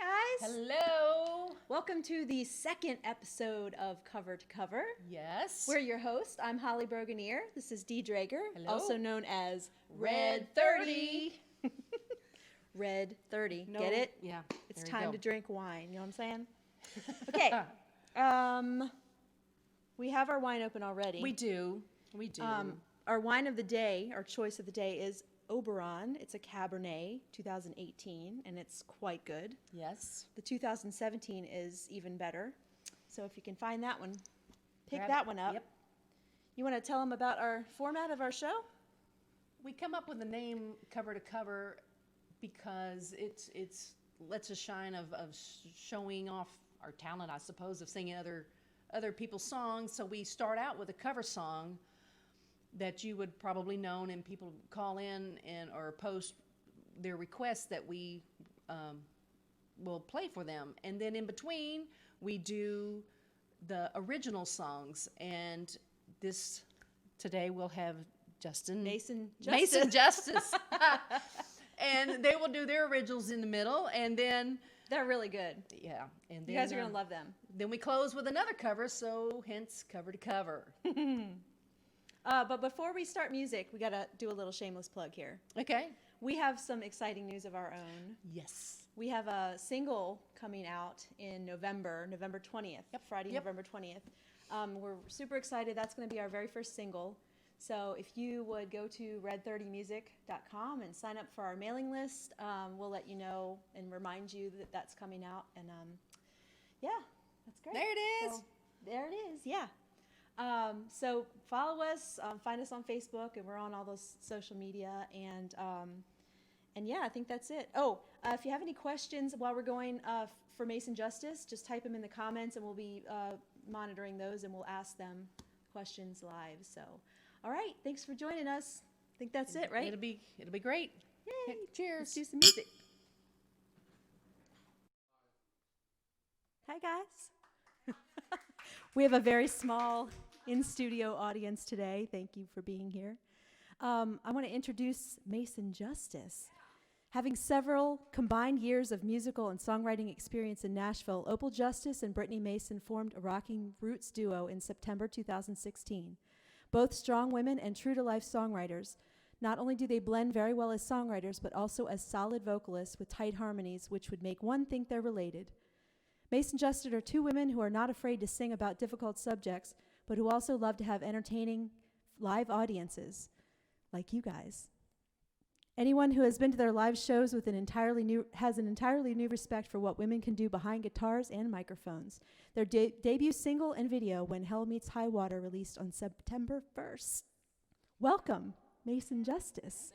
guys. Hello. Welcome to the second episode of Cover to Cover. Yes. We're your host. I'm Holly Broganier. This is Dee Drager, Hello. also known as Red 30. Red 30. No, Get it? Yeah. It's there you time go. to drink wine. You know what I'm saying? Okay. We have our wine open already. We do. We do. Our wine of the day, our choice of the day is Oberon. It's a Cabernet 2018, and it's quite good. Yes. The 2017 is even better. So if you can find that one, pick Grab that it. one up. Yep. You want to tell them about our format of our show? We come up with the name Cover to Cover because it's lets us shine of showing off our talent, I suppose, of singing other people's songs. So we start out with a cover song that you would probably know, and people call in or post their requests that we will play for them. And then in between, we do the original songs. And today we'll have Mason Justice. And they will do their originals in the middle, and then They're really good. yeah, and then You guys are going to love them. Then we close with another cover, so hence Cover to Cover. But before we start music, we got to do a little shameless plug here. Okay. We have some exciting news of our own. Yes. We have a single coming out in November 20th, Friday, Yep. November 20th. We're super excited. That's going to be our very first single. So if you would go to red30music.com and sign up for our mailing list, we'll let you know and remind you that that's coming out. And yeah, that's great. There it is. So, there it is, yeah. So follow us, find us on Facebook, and we're on all those social media. And yeah, I think that's it. Oh, if you have any questions while we're going for Mason Justice, just type them in the comments, and we'll be monitoring those, and we'll ask them questions live. So, all right, thanks for joining us. I think that's it, right? It'll be great. Yay. Cheers. Let's do some music. Hi, guys. We have a very small in-studio audience today. Thank you for being here. I want to introduce Mason Justice. Having several combined years of musical and songwriting experience in Nashville, Opal Justice and Brittany Mason formed a rocking roots duo in September 2016. Both strong women and true-to-life songwriters. Not only do they blend very well as songwriters, but also as solid vocalists with tight harmonies, which would make one think they're related. Mason Justice are two women who are not afraid to sing about difficult subjects, but who also love to have entertaining live audiences, like you guys. Anyone who has been to their live shows with has an entirely new respect for what women can do behind guitars and microphones. Their debut single and video, When Hell Meets High Water, released on September 1st. Welcome, Mason Justice.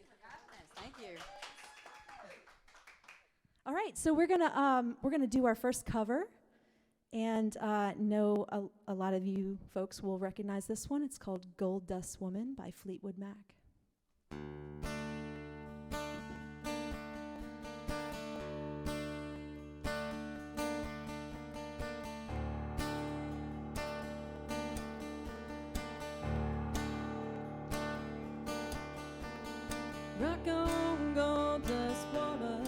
Thank you. All right, so we're gonna do our first cover, and know a lot of you folks will recognize this one. It's called "Gold Dust Woman" by Fleetwood Mac. Rock on, gold dust woman.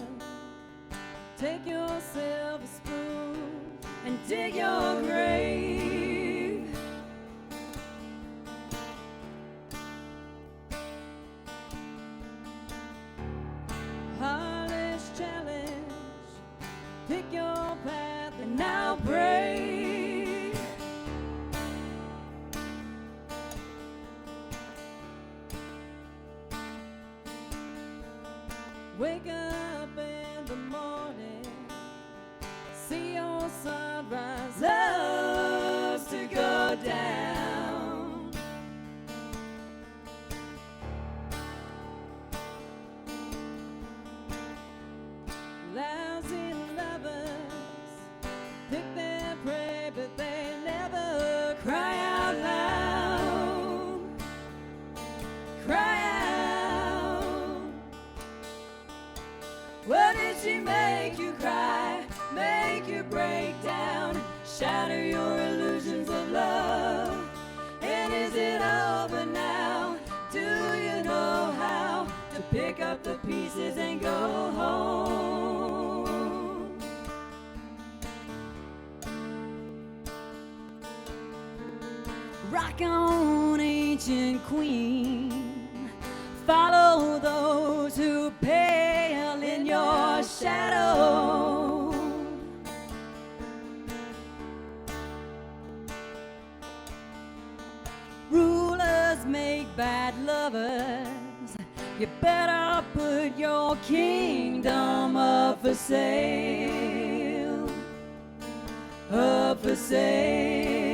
Take yourself a spoon and dig your grave. Heartless challenge. Pick your path and now brave. Wake up in the morning, see your sunrise, loves to go down. Lousy lovers pick their prey, but they never cry out loud. Cry out. What did she make you cry? Make you break down? Shatter your illusions of love? And is it over now? Do you know how to pick up the pieces and go home? Rock on, ancient queen. Follow those who pale in your shadow. Rulers make bad lovers. You better put your kingdom up for sale. Up for sale.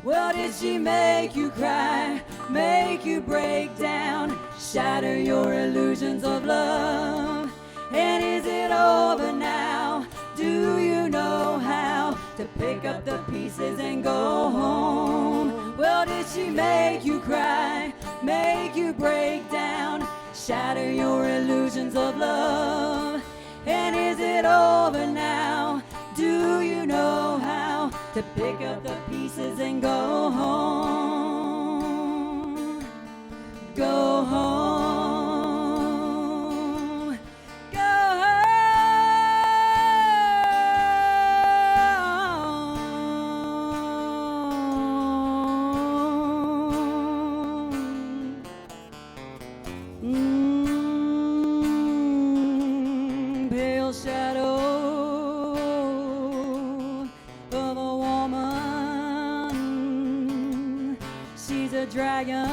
Well, did she make you cry, make you break down, shatter your illusions of love? And is it over now? Do you know how to pick up the pieces and go home? Well, did she make you cry, make you break down, shatter your illusions of love? And is it over now? Do you know how to pick up the pieces and go home? Go home. Go home. Pale shadow of a woman. She's a dragon,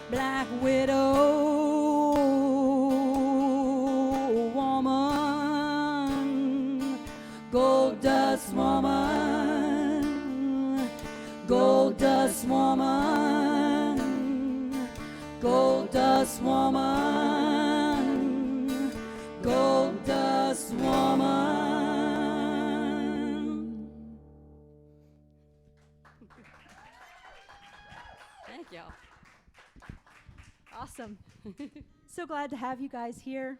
black widow woman, gold dust woman, gold dust woman, gold dust woman, gold dust woman. Thank y'all. Awesome. So glad to have you guys here.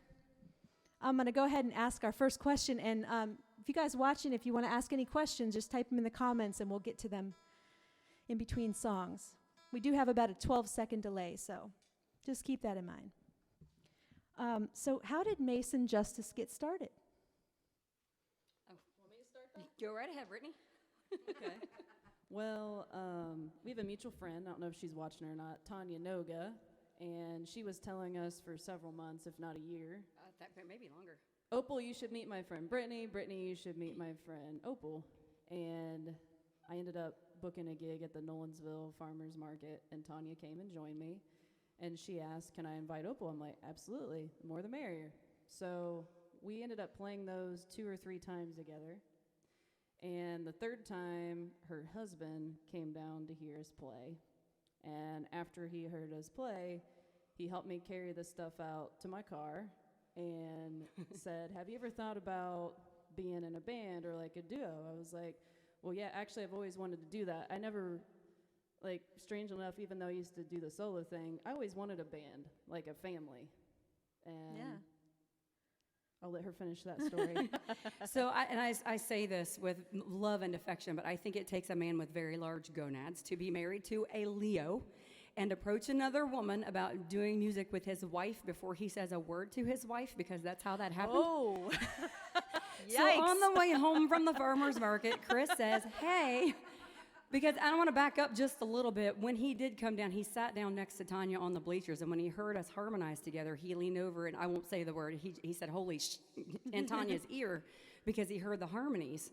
I'm going to go ahead and ask our first question. And if you guys watching, if you want to ask any questions, just type them in the comments and we'll get to them in between songs. We do have about a 12-second delay, so just keep that in mind. So how did Mason Justice get started? Go right ahead, Brittany. Okay. Well, we have a mutual friend. I don't know if she's watching or not, Tanya Noga, and she was telling us for several months, if not a year, Maybe longer. Opal, you should meet my friend Brittany. Brittany, you should meet my friend Opal. And I ended up booking a gig at the Nolensville Farmers Market, and Tanya came and joined me. And she asked, can I invite Opal? I'm like, absolutely, the more the merrier. So we ended up playing those 2 or 3 times together. And the third time, her husband came down to hear us play. And after he heard us play, he helped me carry the stuff out to my car and said, have you ever thought about being in a band or like a duo? I was like, well, yeah, actually, I've always wanted to do that. I never, like, strange enough, even though I used to do the solo thing, I always wanted a band, like a family. And Yeah. I'll let her finish that story. So, I say this with love and affection, but I think it takes a man with very large gonads to be married to a Leo and approach another woman about doing music with his wife before he says a word to his wife, because that's how that happened. Oh. So on the way home from the farmer's market, Chris says, hey, because I want to back up just a little bit. When he did come down, he sat down next to Tanya on the bleachers, and when he heard us harmonize together, he leaned over, and I won't say the word, he said, holy sh, in Tanya's ear, because he heard the harmonies.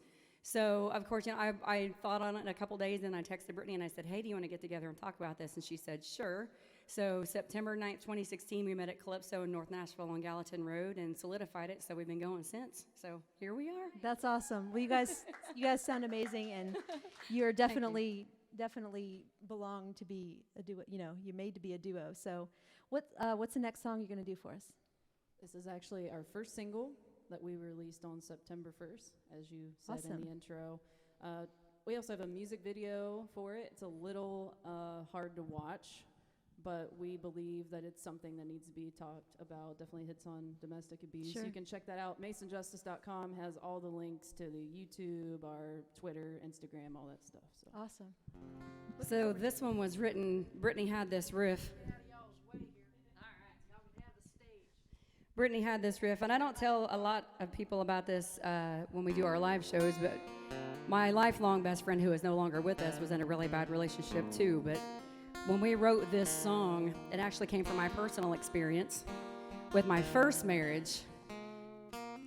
So, of course, I thought on it in a couple days, and I texted Brittany, and I said, hey, do you want to get together and talk about this? And she said, sure. So September 9th, 2016, we met at Calypso in North Nashville on Gallatin Road and solidified it, so we've been going since. So here we are. That's awesome. Well, you guys sound amazing, and you're definitely belong to be a duo. You know, you're made to be a duo. So, what's the next song you're going to do for us? This is actually our first single that we released on September 1st, as you said in Awesome. the intro. We also have a music video for it. It's a little hard to watch, but we believe that it's something that needs to be talked about. Definitely hits on domestic abuse. Sure. You can check that out. MasonJustice.com has all the links to the YouTube, our Twitter, Instagram, all that stuff. So. Awesome. So this one was written, Brittany had this riff. Brittany had this riff, and I don't tell a lot of people about this when we do our live shows, but My lifelong best friend, who is no longer with us, was in a really bad relationship too. But when we wrote this song, it actually came from my personal experience with my first marriage.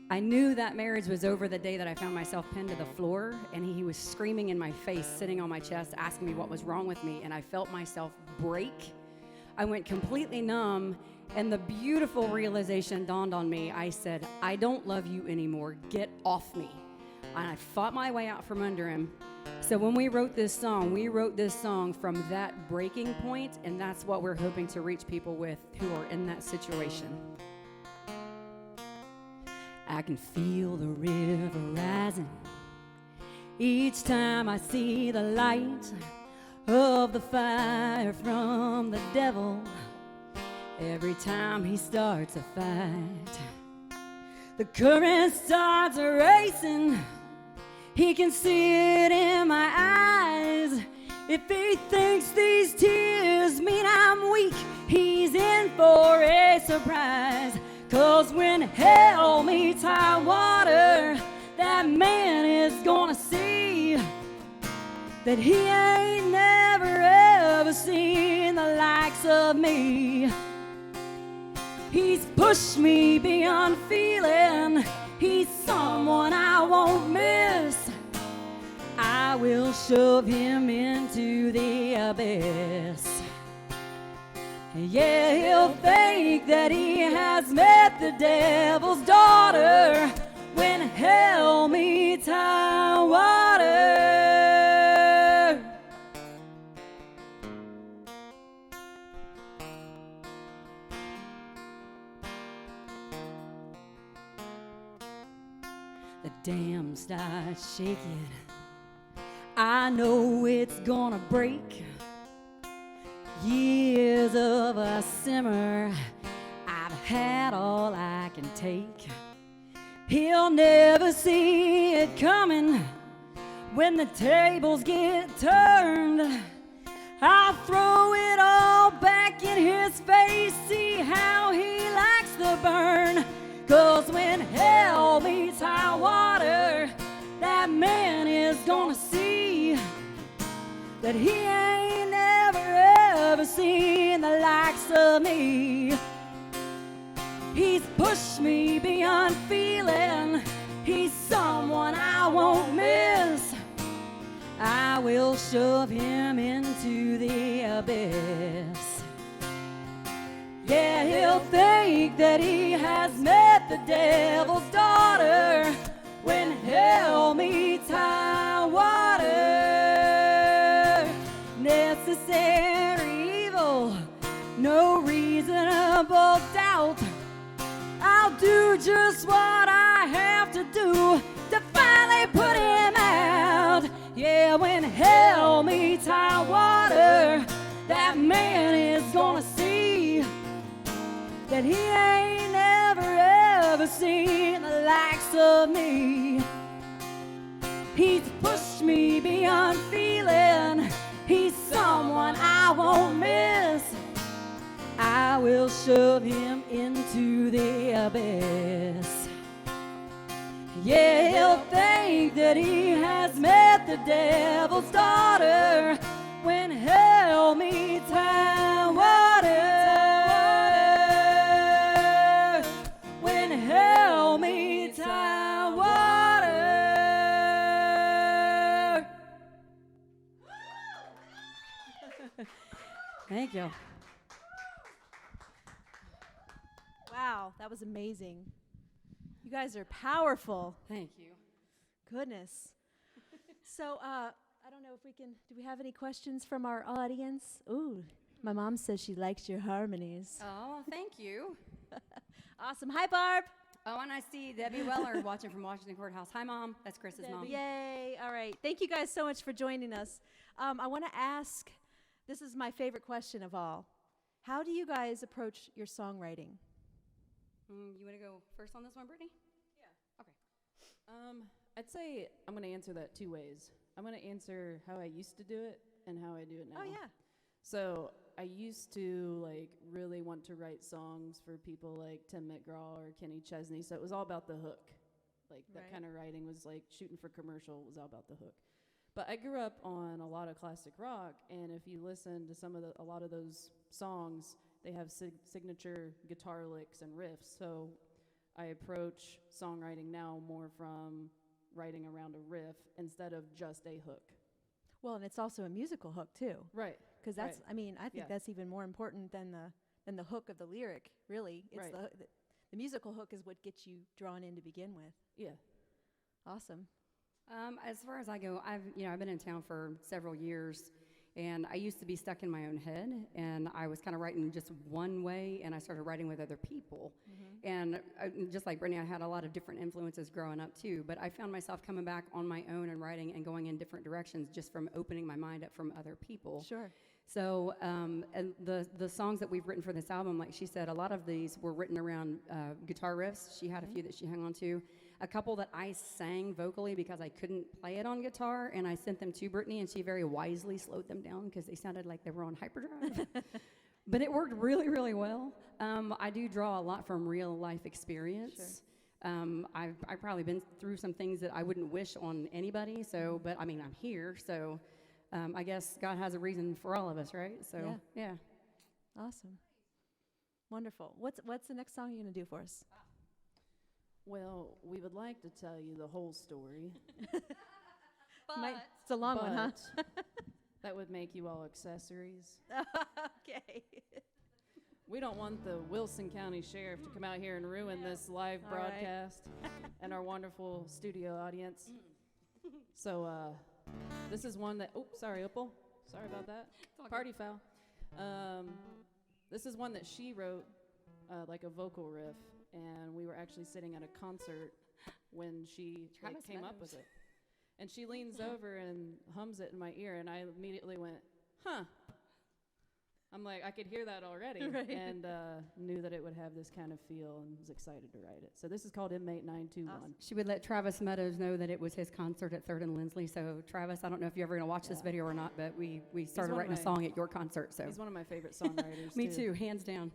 I knew that marriage was over the day that I found myself pinned to the floor, and he was screaming in my face, sitting on my chest, asking me what was wrong with me, and I felt myself break. I went completely numb, and the beautiful realization dawned on me. I said, I don't love you anymore. Get off me. And I fought my way out from under him. So when we wrote this song from that breaking point, and that's what we're hoping to reach people with who are in that situation. I can feel the river rising each time I see the light of the fire from the devil. Every time he starts a fight, the current starts racing. He can see it in my eyes. If he thinks these tears mean I'm weak, he's in for a surprise. 'Cause when hell meets high water, that man is gonna see that he ain't never ever seen the likes of me. He's pushed me beyond feeling. He's someone I won't miss. I will shove him into the abyss. Yeah, he'll think that he has met the devil's daughter when hell meets high water. The dam starts shaking. I know it's gonna break. Years of a simmer, I've had all I can take. He'll never see it coming when the tables get turned. I'll throw it all back in his face, see how he likes the burn. 'Cause when hell meets high water, that man is gonna see that he ain't never seen the likes of me. He's pushed me beyond feeling. He's someone I won't miss. I will shove him into the abyss. Yeah, he'll think that he has met the devil's daughter when hell meets high water. Necessary evil, no reasonable doubt. I'll do just what I have to do to finally put him out. Yeah, when hell meets high water, that man is gonna see that he ain't ever seen the likes of me. He's pushed me beyond feeling. He's someone I won't miss. I will shove him into the abyss. Yeah, he'll think that he has met the devil's daughter when hell meets high water. When hell meets high water. Thank you. Wow, that was amazing. You guys are powerful. Thank you. Goodness. So, I don't know if we can, do we have any questions from our audience? Ooh, my mom says she likes your harmonies. Oh, thank you. Awesome. Hi, Barb. Oh, and I see Debbie Weller watching from Washington Courthouse. Hi, Mom. That's Chris's mom. Yay. All right. Thank you guys so much for joining us. I want to ask, this is my favorite question of all. How do you guys approach your songwriting? You want to go first on this one, Brittany? Yeah. Okay. I'd say I'm going to answer that two ways. I'm going to answer how I used to do it and how I do it now. Oh, yeah. So I used to really want to write songs for people like Tim McGraw or Kenny Chesney. So it was all about the hook. Like that Right. kind of writing was like shooting for commercial, was all about the hook. But I grew up on a lot of classic rock, and if you listen to a lot of those songs, they have signature guitar licks and riffs. So I approach songwriting now more from writing around a riff instead of just a hook. Well, and it's also a musical hook too, Right. because that's. Right. I mean, I think Yeah. that's even more important than the hook of the lyric. Really, it's Right. the musical hook is what gets you drawn in to begin with. Yeah. Awesome. As far as I go, I've been in town for several years, and I used to be stuck in my own head, and I was kind of writing just one way, and I started writing with other people. And just like Brittany, I had a lot of different influences growing up too, but I found myself coming back on my own and writing and going in different directions just from opening my mind up from other people. Sure. So, and the songs that we've written for this album, like she said, a lot of these were written around guitar riffs. She had a few that she hung on to. A couple that I sang vocally because I couldn't play it on guitar, and I sent them to Brittany, and she very wisely slowed them down because they sounded like they were on hyperdrive. But it worked really, really well. I do draw a lot from real life experience. I've probably been through some things that I wouldn't wish on anybody. So, but I mean, I'm here, so I guess God has a reason for all of us, right? So, yeah. Awesome. Wonderful. What's the next song you're going to do for us? Well, we would like to tell you the whole story. It's a long one, huh? but that would make you all accessories. Okay. We don't want the Wilson County Sheriff to come out here and ruin this live All right. broadcast and our wonderful studio audience. So this is one that, sorry, Opal. Sorry about that. Party foul. This is one that she wrote, like a vocal riff, and we were actually sitting at a concert when she came up with it. And she leans over and hums it in my ear, and I immediately went, huh. I'm like, I could hear that already, Right. and knew that it would have this kind of feel and was excited to write it. So this is called Inmate 921. Awesome. She would let Travis Meadows know that it was his concert at 3rd and Lindsley. So, Travis, I don't know if you're ever going to watch this video or not, but we started one of writing a my- song at your concert. So, He's one of my favorite songwriters, me too, hands down.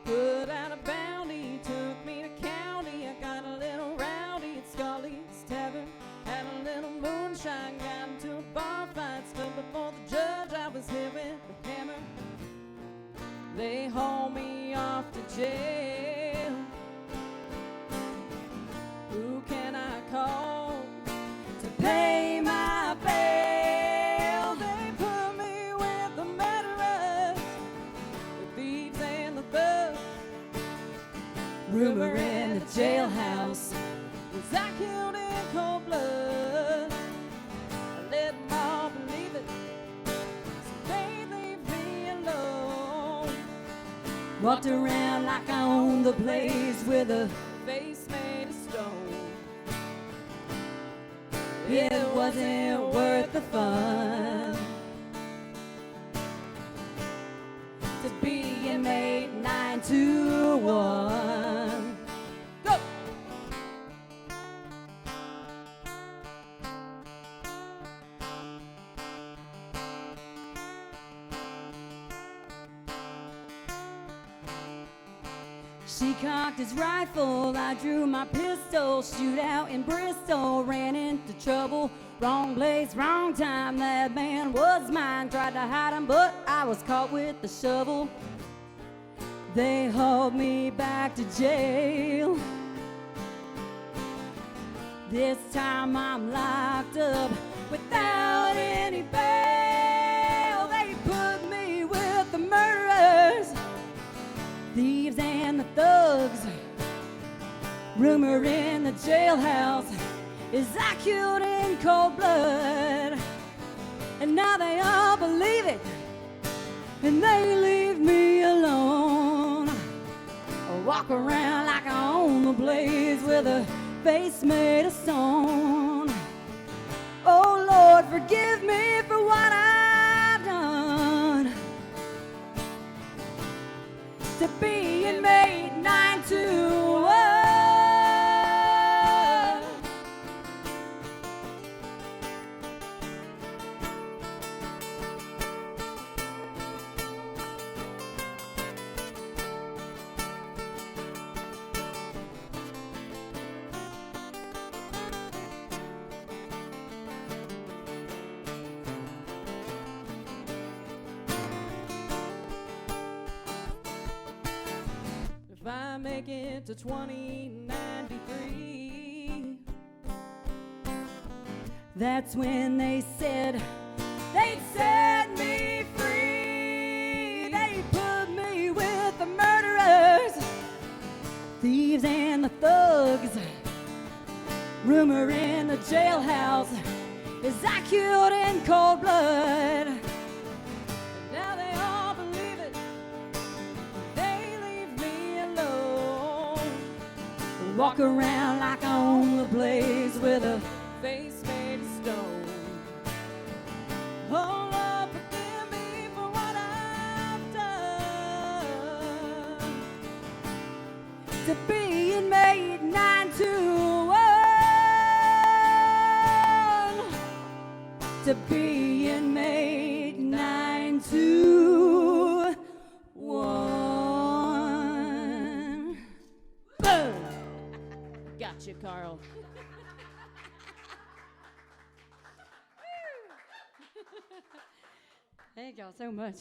Put out a bounty, took me to county. I got a little rowdy at Scully's Tavern. Had a little moonshine, got into a bar fight. Stood before the judge, I was hit with the hammer. They hauled me off to jail. Who can I call to pay my bail? They put me with the murderers, the thieves and the thugs. Rumor in the jailhouse was I killed in cold blood. I let them all believe it, so they leave me alone. Walked around like I owned the place with a face made of stone. It wasn't worth the fun to be inmate 921. Go! She cocked his rifle, I drew my pistol. Shootout in Bristol, ran into trouble. Wrong place, wrong time, that man was mine. Tried to hide him, but I was caught with the shovel. They hauled me back to jail. This time I'm locked up without any bail. They put me with the murderers, thieves and the thugs. Rumor in the jailhouse is I killed in cold blood. And now they all believe it, and they leave me alone. I walk around like I own the blaze with a face made of stone. Oh Lord, forgive me for what I've done. To be inmate 921. if I make it to 2093. That's when they said they'd set me free. They put me with the murderers, thieves and the thugs. Rumor in the jailhouse is I killed in cold blood. Now they all believe it. They leave me alone. Walk around like I own the place with a Face made of stone. Oh Lord, forgive me for what I've done. to be inmate 921. To be inmate 921. Boom. Gotcha, Carl. Thank y'all so much.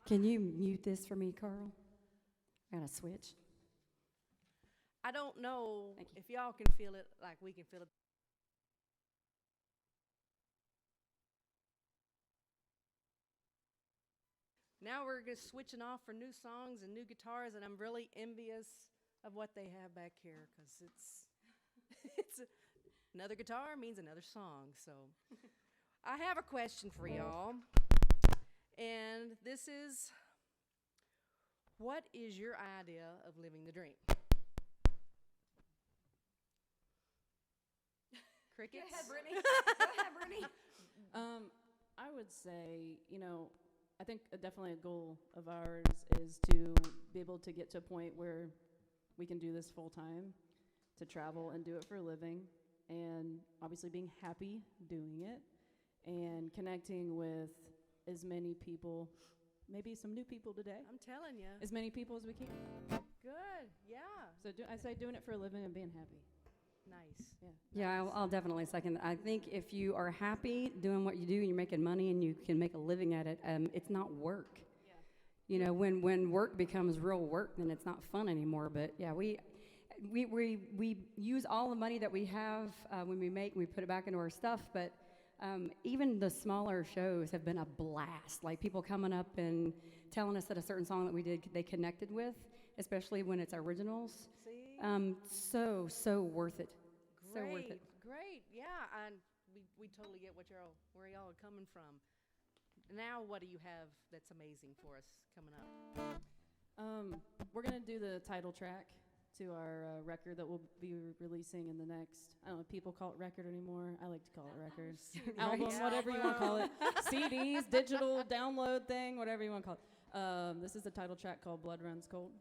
Can you mute this for me, Carl? I gotta switch. I don't know Thank you. if y'all can feel it like we can feel it. Now we're just switching off for new songs and new guitars, and I'm really envious of what they have back here because it's another guitar means another song. So I have a question for y'all, and this is, what is your idea of living the dream? Crickets? Go ahead, Brittany. I would say, I think definitely a goal of ours is to be able to get to a point where we can do this full time, to travel and do it for a living, and obviously being happy doing it, and connecting with as many people, maybe some new people today, I'm telling you. as many people as we can. Good, yeah. So I say doing it for a living and being happy. Nice. Yeah. Yeah, I'll definitely second that. I think if you are happy doing what you do and you're making money and you can make a living at it, it's not work. Yeah. When work becomes real work, then it's not fun anymore. But yeah, we use all the money that we have when we put it back into our stuff. But even the smaller shows have been a blast. Like people coming up and telling us that a certain song that we did they connected with, especially when it's originals. See? So worth it. So worth it. Great, yeah. And we totally get where y'all are coming from. Now, what do you have that's amazing for us coming up? We're gonna do the title track to our record that we'll be releasing in the next. I don't know if people call it record anymore. I like to call it record, album, Yeah. whatever you want to call it. CDs, digital download thing, whatever you want to call it. This is the title track called "Blood Runs Cold."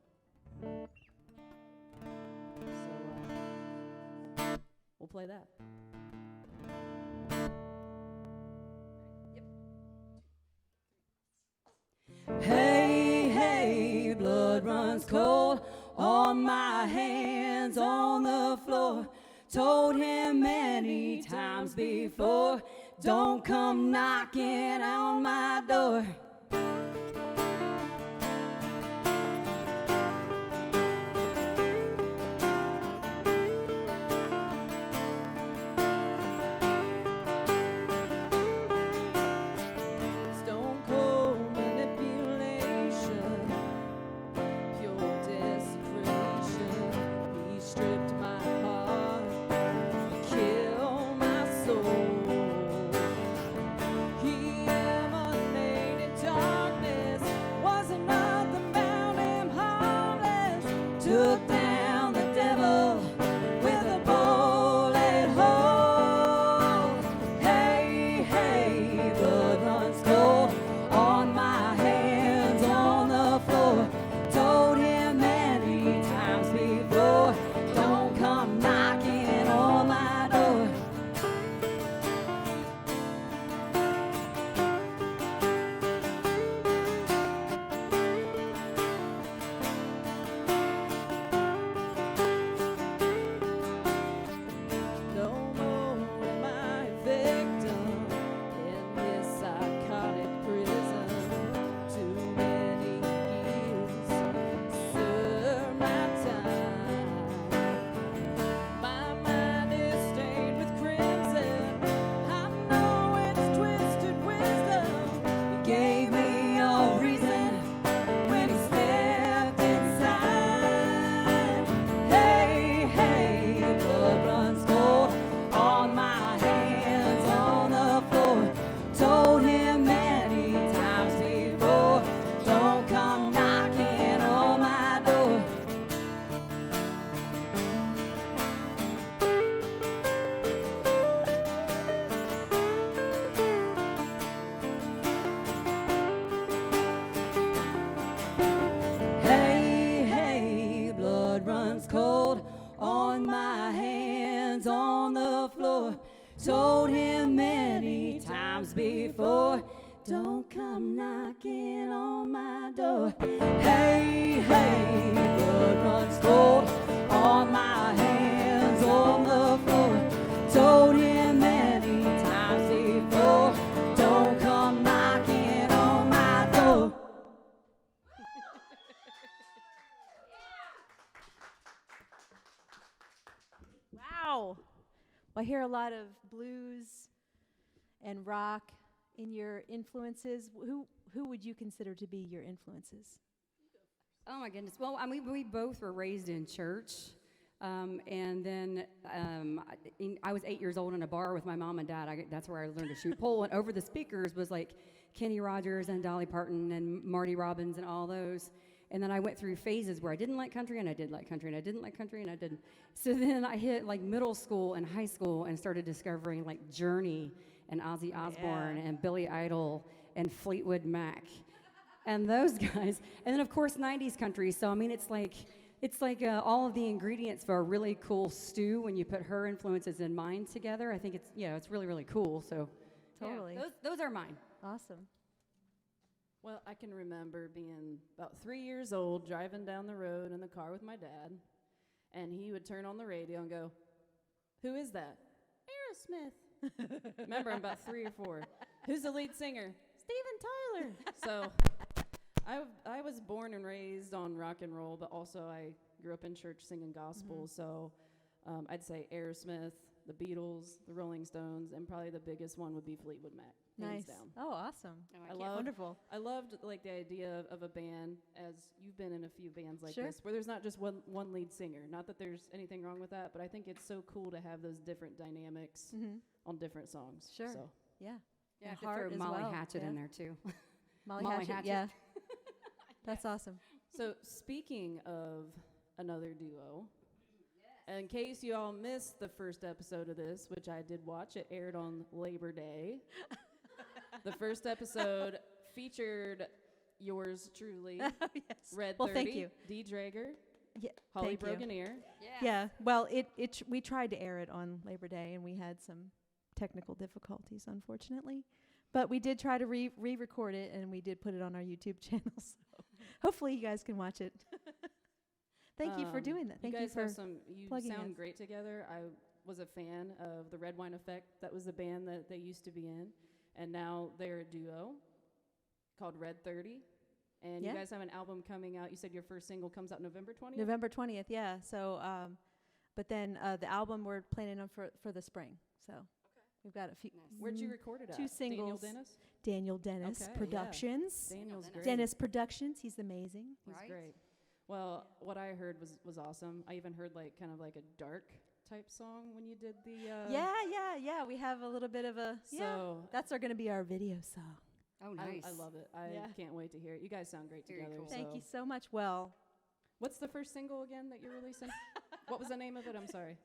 So we'll play that. Hey, hey, blood runs cold on my hands on the floor. Told him many times before, don't come knocking on my door. Stone cold manipulation, pure desecration. He stripped my heart, killed my soul. He emanated darkness, wasn't nothing bound him harmless. Took down the devil with a bullet hole. Hey, hey, blood runs cold on my hands on the floor. Told him many times before, don't come knocking on my door. before. Don't come knocking on my door. Hey, hey, blood runs cold on my hands on the floor. Told him many times before, don't come knocking on my door. Wow. Well, I hear a lot of blues and rock in your influences. Who would you consider to be your influences? Oh my goodness. Well, I mean, we both were raised in church. And then I was 8 years old in a bar with my mom and dad. That's where I learned to shoot pole. And over the speakers was like Kenny Rogers and Dolly Parton and Marty Robbins and all those. And then I went through phases where I didn't like country and I did like country and I didn't like country and I didn't. So then I hit like middle school and high school and started discovering like Journey and Ozzy Osbourne and Billy Idol and Fleetwood Mac and those guys. And then of course 90s country. So I mean it's like all of the ingredients for a really cool stew when you put her influences and mine together. I think it's really, really cool. So Totally. yeah, those are mine. Awesome. Well, I can remember being about 3 years old, driving down the road in the car with my dad, and he would turn on the radio and go, "Who is that?" "Aerosmith." Remember, I'm about 3 or 4. "Who's the lead singer?" "Steven Tyler." So I was born and raised on rock and roll, but also I grew up in church singing gospel. So I'd say Aerosmith, the Beatles, the Rolling Stones, and probably the biggest one would be Fleetwood Mac. Hands down. Oh, awesome. Wonderful. I loved like the idea of a band, as you've been in a few bands like Sure. this, where there's not just one lead singer. Not that there's anything wrong with that, but I think it's so cool to have those different dynamics on different songs. Sure. So Yeah. Yeah, I have And to heart throw as Molly well, Hatchet yeah. in there too. Molly Molly Hatchet. Hatchet. Yeah. That's awesome. So speaking of another duo, in case you all missed the first episode of this, which I did watch, it aired on Labor Day. The first episode featured yours truly, Yes. Red 30, Well, thank you. Dee Drager, Yeah. Holly thank you. Broken Ear. Yeah. Well, we tried to air it on Labor Day, and we had some technical difficulties, unfortunately. But we did try to re-record it, and we did put it on our YouTube channel. So hopefully you guys can watch it. Thank you for doing that. Thank you you guys for you plugging sound us. great together. I was a fan of the Red Wine Effect. That was the band that they used to be in. And now they're a duo called Red 30. And Yeah. you guys have an album coming out. You said your first single comes out November 20th? November 20th, yeah. So, but then the album we're planning on for the spring. So we've got a few. Where'd you record it at? Two singles. Daniel Dennis Okay, yeah. Productions. Daniel's great. Dennis Productions. He's amazing. He's Right. great. Well, what I heard was awesome. I even heard like kind of like a dark type song when you did the Yeah. We have a little bit of a. So That's going to be our video song. Oh, nice. I love it. I Yeah. can't wait to hear it. You guys sound great Very together. cool. Thank so- you so much. Well, What's the first single again that you're releasing? What was the name of it? I'm sorry.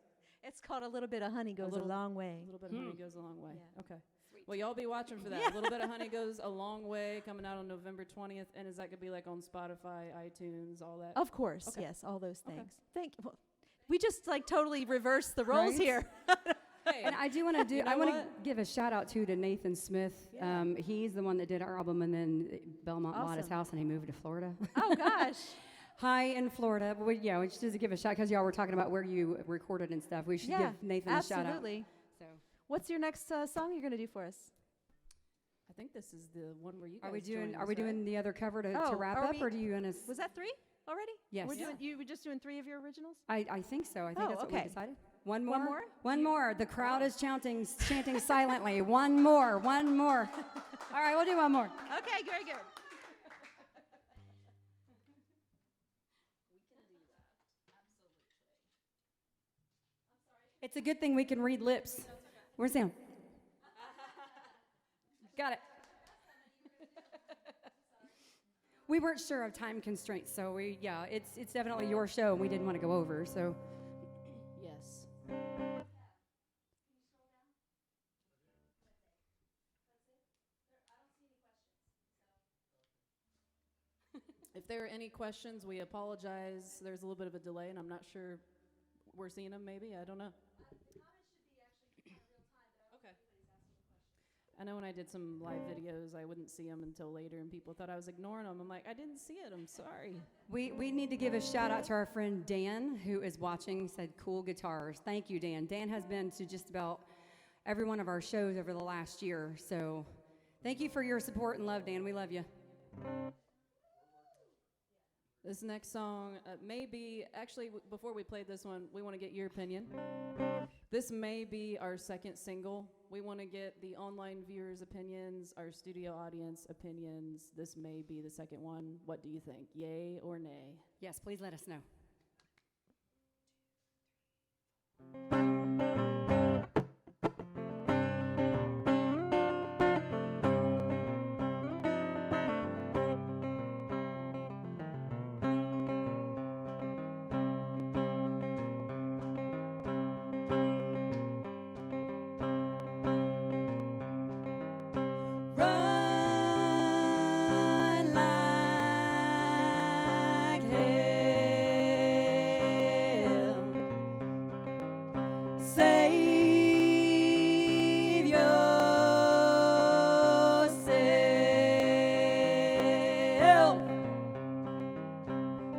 it's called A Little Bit of Honey Goes a Little- Long Way. A little bit of honey goes a long way. Yeah. Okay. Well, y'all be watching for that. A little bit of honey goes a long way, coming out on November 20th. And is that gonna be like on Spotify, iTunes, all that? Of course, Okay. yes, all those Okay. things. Thank you. Well, we just like totally reversed the roles Right? here. Hey, And I do want to do. You know I want to what? give a shout out to Nathan Smith. Yeah. He's the one that did our album, and then Belmont bought his Awesome. house and he moved to Florida. Oh gosh. Hi in Florida. But we should just give a shout because y'all were talking about where you recorded and stuff. We should Yeah, give Nathan a shout out. absolutely. So, What's your next song you're going to do for us? I think this is the one where you guys are we doing? joined Are us, we right? doing the other cover to Oh, wrap are up, we- or do you want to? Was that 3 already? Yes. You were just doing 3 of your originals? I think so. I think Oh, that's what we okay. decided. One more. One more? One more. The crowd is chanting silently. One more. One more. All right, we'll do one more. Okay, very good. It's a good thing we can read lips. Where's Sam? Got it. We weren't sure of time constraints, so it's definitely your show, and we didn't want to go over, so. Yes. If there are any questions, we apologize. There's a little bit of a delay, and I'm not sure we're seeing them maybe. I don't know. Okay. I know when I did some live videos, I wouldn't see them until later, and people thought I was ignoring them. I'm like, I didn't see it. I'm sorry. We need to give a shout out to our friend Dan, who is watching, said cool guitars. Thank you, Dan. Dan has been to just about every one of our shows over the last year. So thank you for your support and love, Dan. We love you. This next song may be, actually, before we played this one, we want to get your opinion. This may be our second single. We want to get the online viewers' opinions, our studio audience opinions. This may be the second one. What do you think? Yay or nay? Yes, please let us know. Run like hell. Save yourself.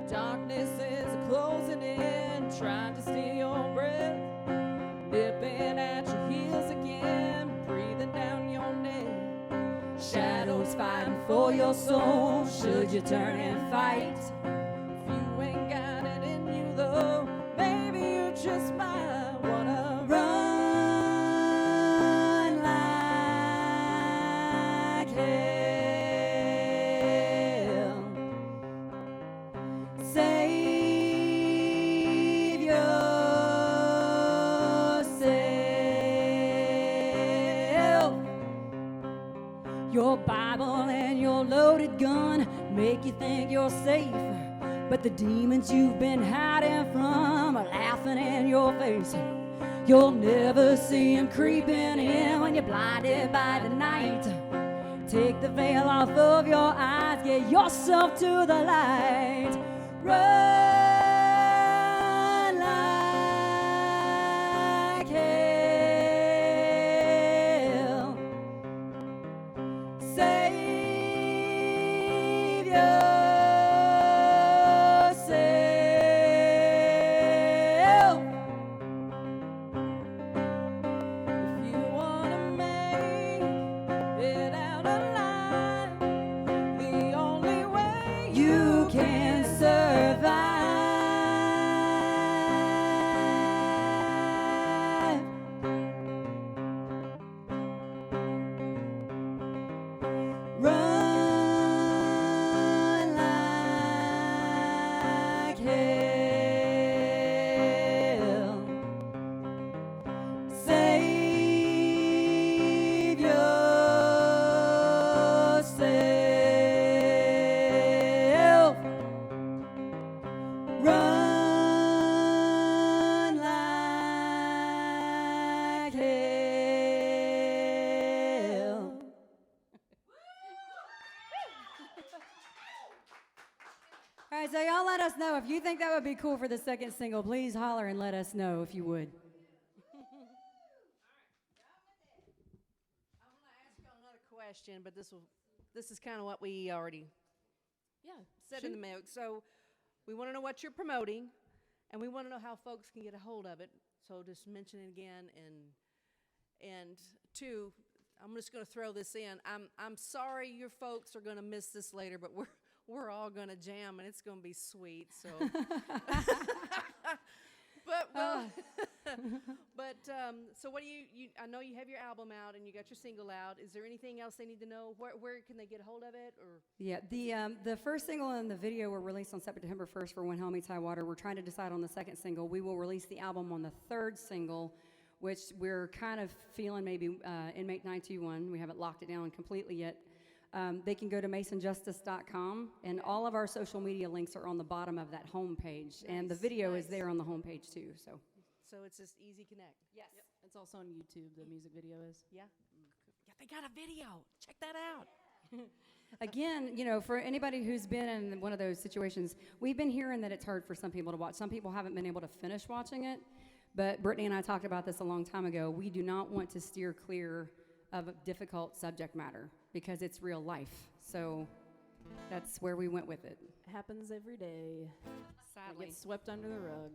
Darkness is closing in, trying to steal your breath, nipping at your heels again, breathing down your neck. Shadows fighting for your soul. Should you turn and fight? If you ain't got it in you though, maybe you just might wanna Run like hell. Save yourself. Your Bible and your loaded gun make you think you're safe, but the demons you've been hiding from are laughing in your face. You'll never see them creeping in when you're blinded by the night. Take the veil off of your eyes, get yourself to the light. Run like hell. Save yourself. If you wanna make it out alive, the only way You can survive. Run like hell. Save yourself. Run like hell. All right, so y'all let us know if you think that would be cool for the second single. Please holler and let us know if you would. I want to ask y'all another question, but this is kind of what we already said in the mail. So we want to know what you're promoting, and we want to know how folks can get a hold of it. So just mention it again, and two, I'm just going to throw this in. I'm sorry your folks are going to miss this later, but we're all going to jam, and it's going to be sweet. So, so what do you? I know you have your album out and you got your single out. Is there anything else they need to know? Where can they get a hold of it? Or Yeah, the first single and the video were released on September 1st for When Hell Meets High Water. We're trying to decide on the second single. We will release the album on the third single, which we're kind of feeling maybe Inmate 921. We haven't locked it down completely yet. They can go to masonjustice.com, and all of our social media links are on the bottom of that homepage, and the video is there on the homepage too. So it's just easy connect. yes. Yep. It's also on YouTube, the music video is. Yeah. Yeah, they got a video. Check that out. Again, you know, for anybody who's been in one of those situations, we've been hearing that it's hard for some people to watch. Some people haven't been able to finish watching it, but Brittany and I talked about this a long time ago. We do not want to steer clear of a difficult subject matter because it's real life. So that's where we went with it. Happens every day. It Sadly. gets swept under the rug.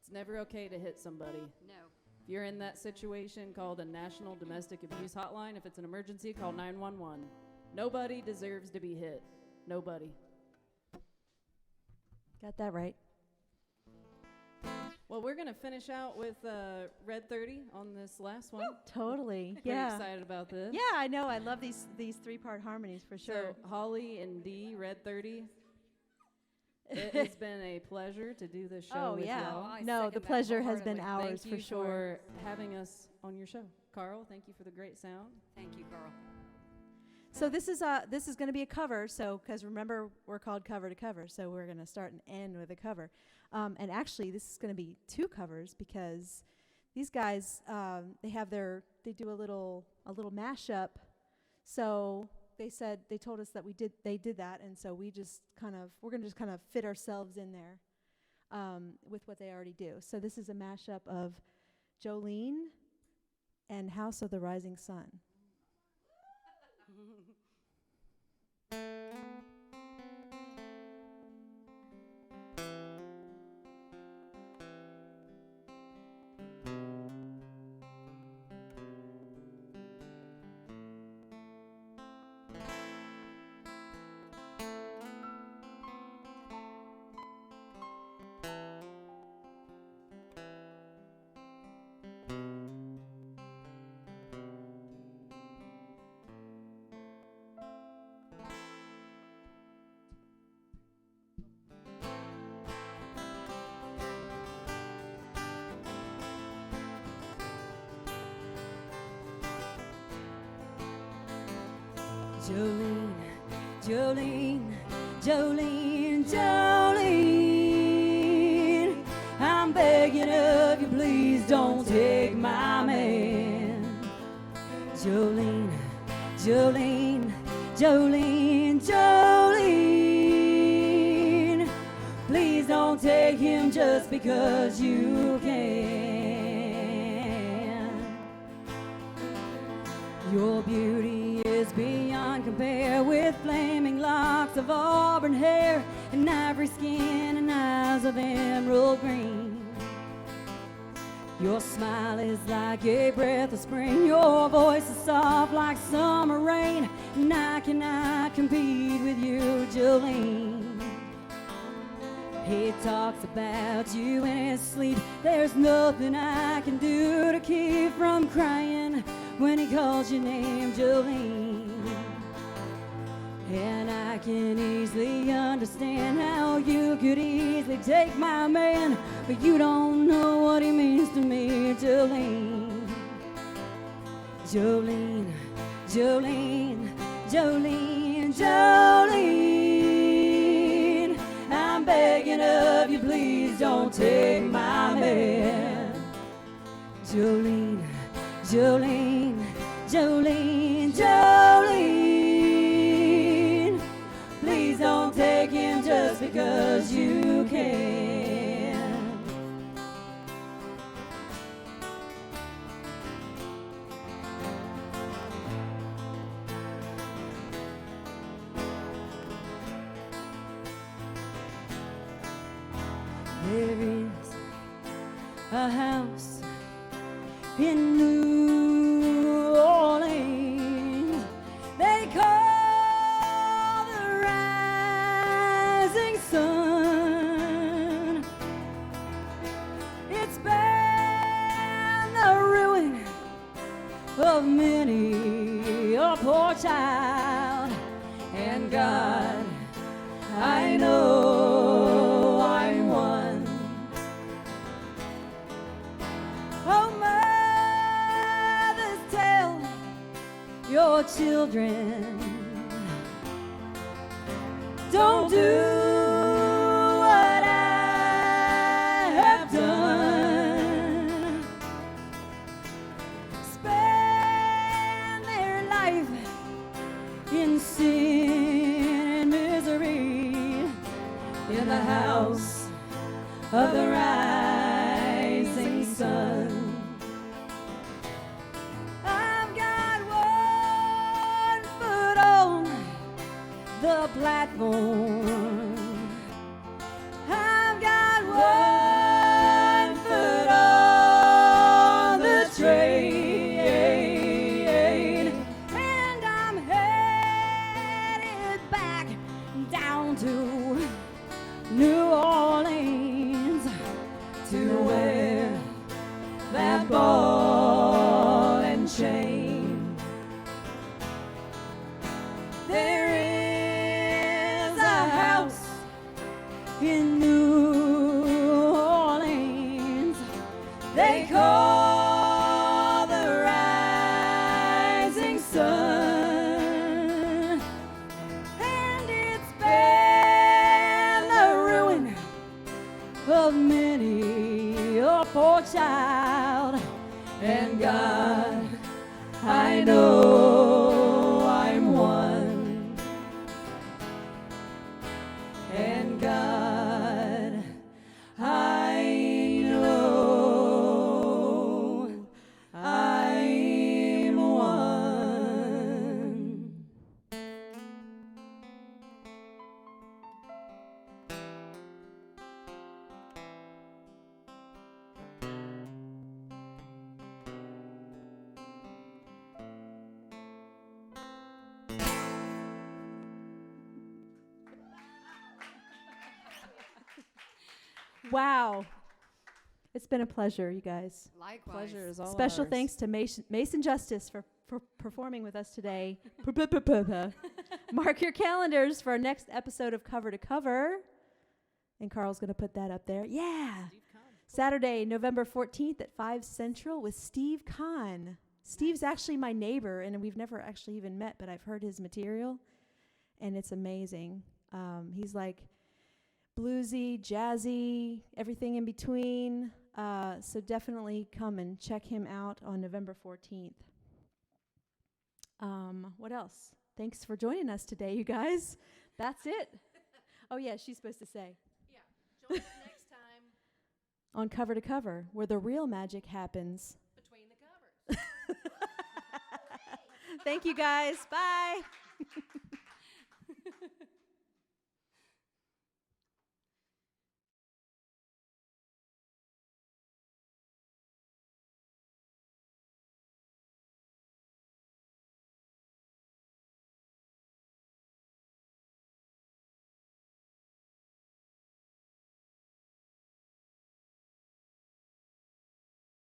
It's never okay to hit somebody. No. If you're in that situation, call the National Domestic Abuse Hotline. If it's an emergency, call 911. Nobody deserves to be hit. Nobody. Got that right. Well, we're going to finish out with Red 30 on this last one. Totally. Pretty Yeah. excited about this. Yeah, I know. I love these three-part harmonies for sure. So, Holly and Dee, Red 30. It has been a pleasure to do this show Oh, with yeah. y'all. I No, second the that pleasure has been wholeheartedly. ours Thank you for sure. for having us on your show. Carl, thank you for the great sound. Thank you, Carl. So this is going to be a cover. So because remember we're called Cover to Cover, so we're going to start and end with a cover. And actually, this is going to be two covers because these guys they do a little mashup. So they told us that they did that, and so we're going to just kind of fit ourselves in there with what they already do. So this is a mashup of Jolene and House of the Rising Sun. Jolene, Jolene, Jolene, Jolene, I'm begging of you, please don't take my man. Jolene, Jolene, Jolene, Jolene, please don't take him just because you can. Your beauty is beyond compare, with flaming locks of auburn hair and ivory skin and eyes of emerald green. Your smile is like a breath of spring, your voice is soft like summer rain, and I cannot compete with you, Jolene. He talks about you in his sleep, there's nothing I can do to keep from crying when he calls your name, Jolene. And I can easily understand how you could easily take my man, but you don't know what he means to me, Jolene. Jolene, Jolene, Jolene, Jolene, I'm begging of you, please don't take my man. Jolene, Jolene, Jolene, Jolene, please don't take him just because you can. There is a house in New Orleans they call the Rising Sun. It's been the ruin of many a poor child, and God, I know I'm one. Oh, mothers, tell your children, don't do what I have done. Spend their life in sin and misery in the house of the rising sun. I the platform. I've got one foot on the train, and I'm headed back down to New Orleans to wear that ball and chain. There is a house in New Orleans they call the Rising Sun, and it's been the ruin of many a poor child. And God, I know I'm one. And God, I know I'm one. Wow. It's been a pleasure, you guys. Likewise. Pleasure is all Special ours. thanks to Mason Justice for performing with us today. Mark your calendars for our next episode of Cover to Cover. And Carl's going to put that up there. Yeah. Saturday, November 14th at 5 Central with Steve Kahn. Steve's actually my neighbor, and we've never actually even met, but I've heard his material, and it's amazing. He's like bluesy, jazzy, everything in between. So definitely come and check him out on November 14th. What else? Thanks for joining us today, you guys. That's it. Oh, yeah, she's supposed to say. Yeah, join us next time On Cover to Cover, where the real magic happens. between the covers. Thank you, guys. Bye.